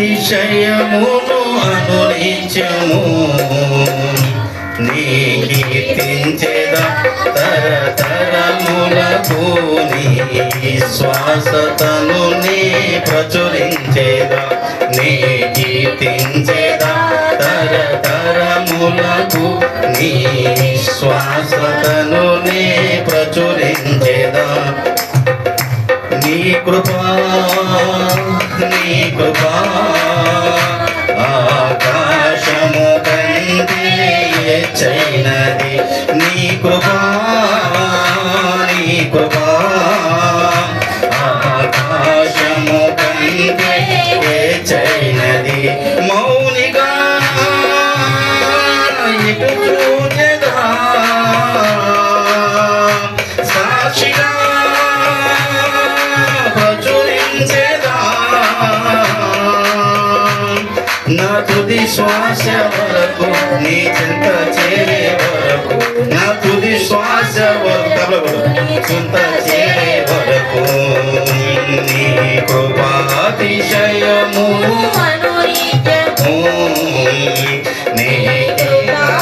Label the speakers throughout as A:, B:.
A: అతిశయమును అనునిత్యము నీ కీర్తించెదా తరతరములకు నీ శ్వాసతను నీ ప్రచురించెదా నీ కీర్తించెదా తరతరములకు నీ శ్వాసతను నీ ప్రచురించెదా నీ కృపా ఆకాశము కంటే హెచ్చైనది నీ కృపా ఆకాశము కంటే హెచ్చైనది మౌనిగా ఇటు చూచెదా సాక్షిగా నా తుది శ్వాస వరకు నీ చెంత చేరే వరకు నా తుది శ్వాస వరకు చెంత చేరే వరకు నీ కృపాతిశయము నీ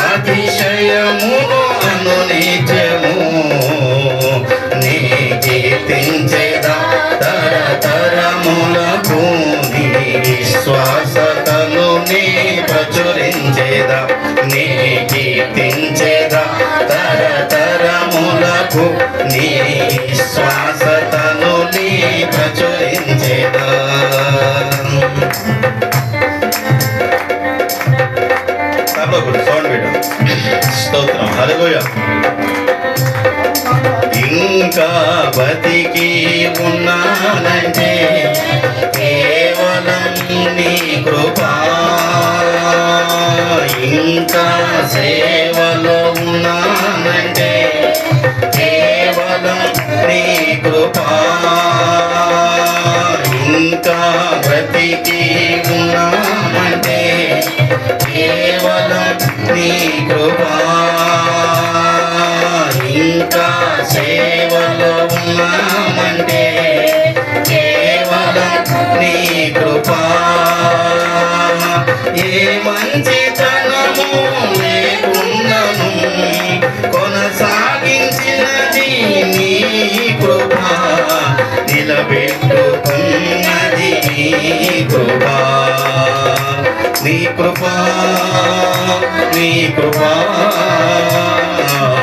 A: అతిశయమును అనునిత్యము నీ కీర్తించెదా తరతరములకు నీ శ్వాసతను నీ ప్రచురించెదా నీ కీర్తించెదా తరతరములకు నీ శ్వాసతను నీ ప్రచురించెదా సౌండ్ పెట్టు స్తోత్రం హల్లెలూయా ఇంకా బతికి ఉన్నానంటే కేవలం నీ కృపా ఇంకా సేవలో ఉన్నానంటే కేవలం నీ కృపా ఇంకా బ్రతికి ఉన్నామంటే కేవలం నీ కృపా ఇంకా సేవలో ఉన్నామంటే కేవలం నీ కృపా ఏ మంచితనము లేకున్నను కొనసాగించినది నీ కృపా నిలబెట్టుకున్నది నీ కృపా నీ కృపా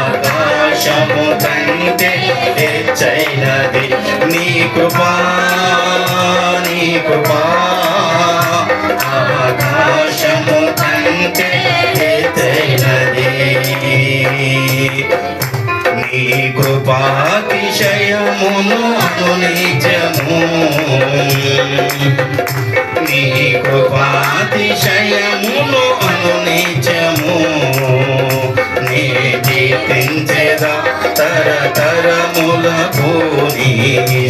A: ఆకాశము కంటే హెచ్చైనది నీ కృపా ఆకాశము కంటే హెచ్చైనది నీ కృపాతిశయమును అనునిత్యము నీ కృపాతిశయమును అనునిత్యము నీ కీర్తించెదా తరతరములకు నీ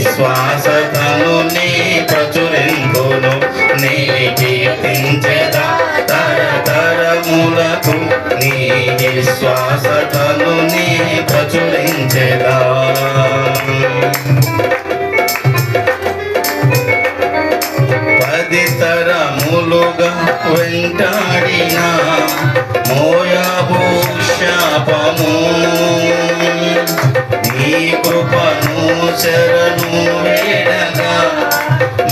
A: శ్వాసతను నీ ప్రచురింతును నీ కీర్తించెదా తరతరములకు నీ శ్వాసతను నీ ప్రచురించెదా తరములుగా వెంటాడిన మోయాబు శాపము నీ కృపను శరణు వేడగా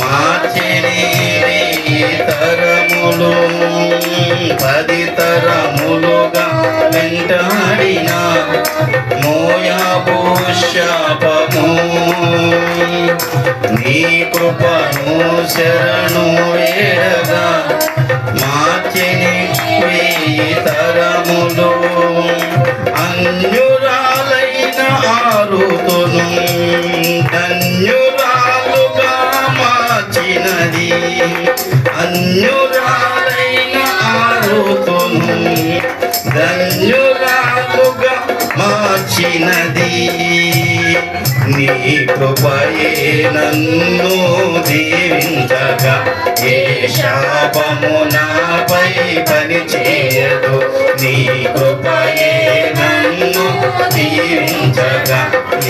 A: మార్చెని తరములు 10 తరములుగా వెంటాడిన మోయాబు శాపము నీ కృపను శరణు వేడగా మార్చెని 1000 తరములు అన్యురాలైన ఆరుతును ధన్యురాలుగా మార్చినది అన్యురాలైన ఆరుతును ధన్యురాలుగా మార్చినది నీ కృపయే నన్ను దీవించగా ఏ శాపము నాపై పనిచేయదు నీ కృపయే నన్ను దీవించగా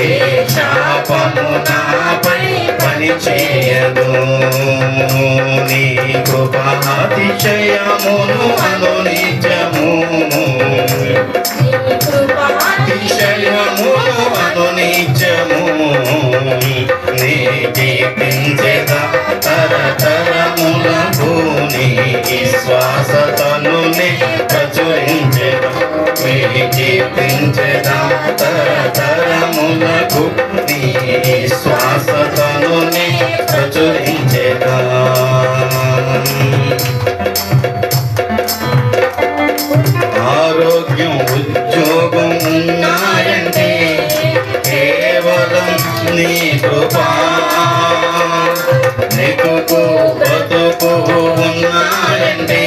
A: ఏ శాపము నాపై పని చేయదు నీ కృపాతిశయమును అనునిత్యము అతిశయమును అనునిత్యము నీ కీర్తించెదా తరతరములకు నీ శ్వాసతను ప్రచురించెదా నీ కీర్తించెదా తరతరములకు నీ శ్వాసతను ప్రచురించెదా ఆరోగ్యం ఉద్యోగం ఉన్నాయంటే కేవలం నీ కృపా నెతుకు బతుకు ఉన్నాయంటే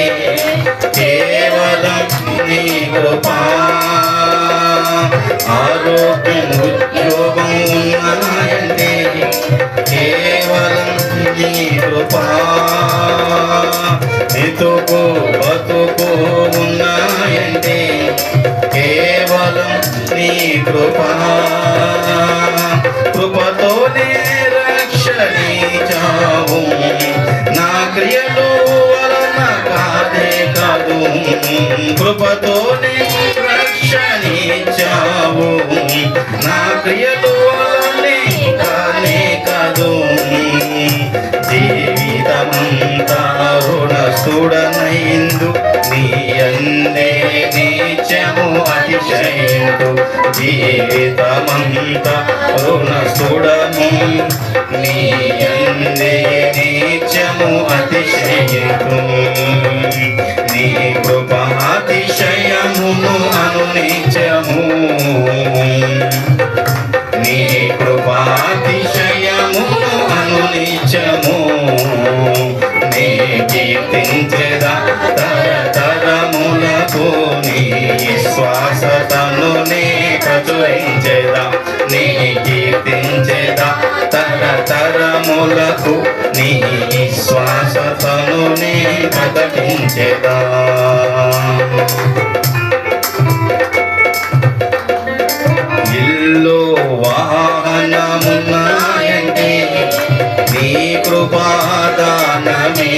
A: కేవలం నీ కృపా ఆరోగ్యం ఉద్యోగం ఉన్నాయంటే కేవలం నీ కృపా నెతుకు బతుకు ఉన్నాయంటే కేవలం నీ కృపా కృపతోనే రక్షణించావు నా క్రియలు వలన కాదే కాదు కృపతోనే రక్షణించావు నా క్రియలు వలనే కానే కాదు జీవితమంతా రుణస్తుడనైందు నీ అందే నిత్యము అతిశయుడు జీవితమంతా రుణస్తుడము నీ అందే నిత్యము అతిశయుడు నీ కృపా అతిశయమును అనునిత్యము నీ కృపా అతిశయమును అనునిత్యము నీ కీర్తించెదా తరతరములకు నీ శ్వాసతను ప్రచురించెదా నీ కీర్తించెదా తరతరములకు నీ శ్వాసతను ప్రకటించెదా ఇల్లు వాహనమున్నాయంటే నీ కృపాదానమే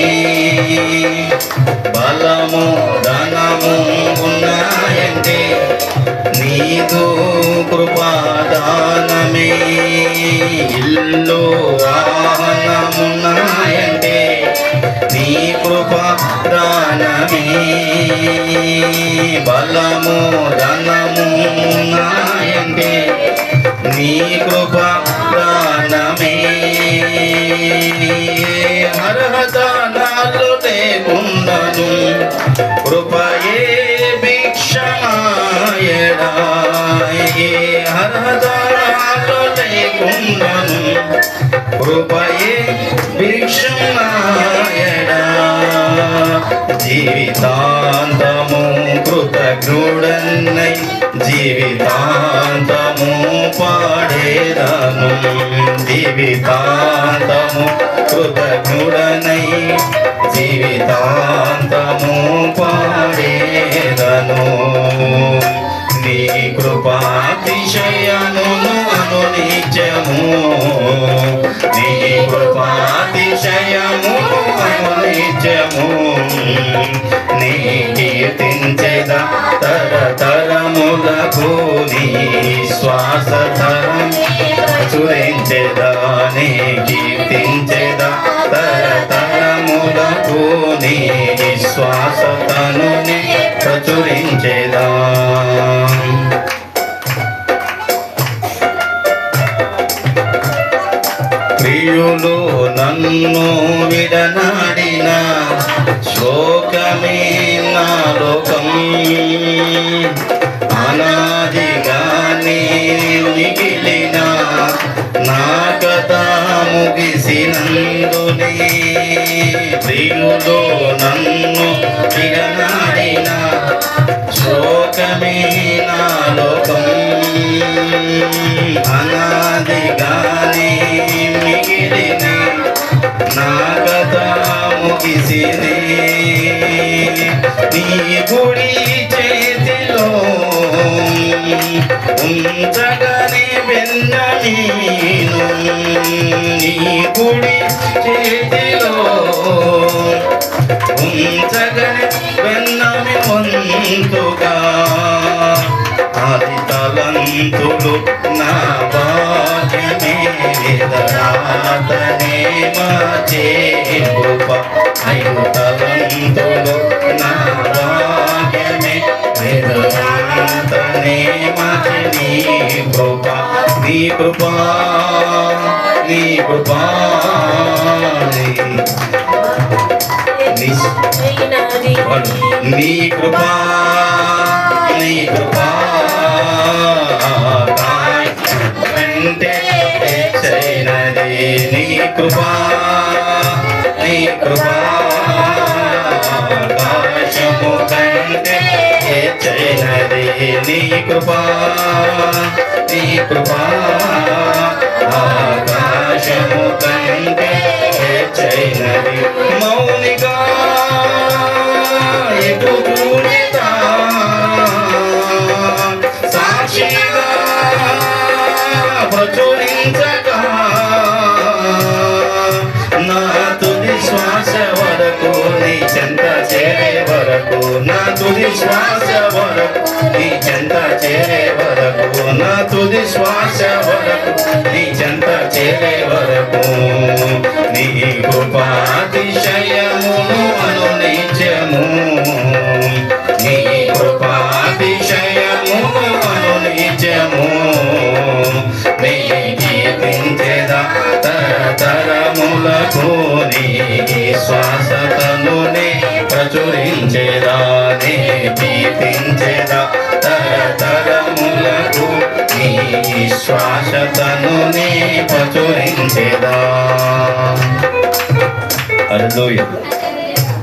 A: బలము ధనము ఉన్నాయంటే నీదు కృపాదానమే ఇల్లు వాహనమున్నాయంటే నీ కృపాదానమే బలము ధనము ఉన్నాయంటే నీ కృపాదానమే అర్హత నాలో లేకుండాను కృపయే భిక్షమాయడా అర్హత నాలో లేకుండాను కృపయే భిక్షమాయడా జీవితాంతము కృతజ్ఞుడన్నై జీవితాంతము పాడేదను జీవితాంతము కృతజ్ఞుడనై జీవితాంతము పాడేదను నీ కృపాతిశయమును అనునిత్యము నీ కృపాతిశయమును అనునిత్యము నీ కీర్తించెదా తరతరములకు నీ శ్వాసతరం ప్రచురించెదా నీ కీర్తించెదా తరతరములకు నీ శ్వాసతను ప్రచురించెదా ప్రియులు నన్ను విడనాడిన శోకమే నా లోకం అనాదిగానే మిగిలిన నా కథ ముగిసినందునే ప్రియులు నన్ను విడనాడిన శోకమే నా లోకం అనాదిగానే మిగిలిన నా కథ ముగిసినే నీ గుడి చేతిలో ఉంచగని బెన్నమీను నీ కుడి చేతిలో ఉంచగని బెన్నమి వంతుగా ఆది తలంతులు నా భాగ్యమే విదరాతనే మాచే కృప ఐదు తలంతులు నా భాగ్యమే విదరాతనే మాచే నీ కృప నీ కృప నీ కృప నీ కృప నీ కృప కంటే హెచ్చైనది నీ కృప నీ కృప ఆకాశము కంటే హెచ్చైనది నీ కృప నీ కృప ఆకాశము కంటే హెచ్చైనది మౌనిగా సాక్షిగా ప్రచురించగా నా తుది శ్వాస వరకు నీ చెంత చేరే వరకు నా తుది శ్వాస వరకు నీ చెంత చేరే వరకు నా తుది శ్వాస వరకు నీ చెంత చేరే వరకు నీ కృపాతిశయమును అనునిత్యము నీ కృపాతిశయమును అనునిత్యము నీ కీర్తించెదా తరతరములకు నీ శ్వాసతనునే ప్రచురించెదా నీ కీర్తించెదా తరతరములకు నీ శ్వాసతనునే ప్రచురించెదా హల్లెలూయా.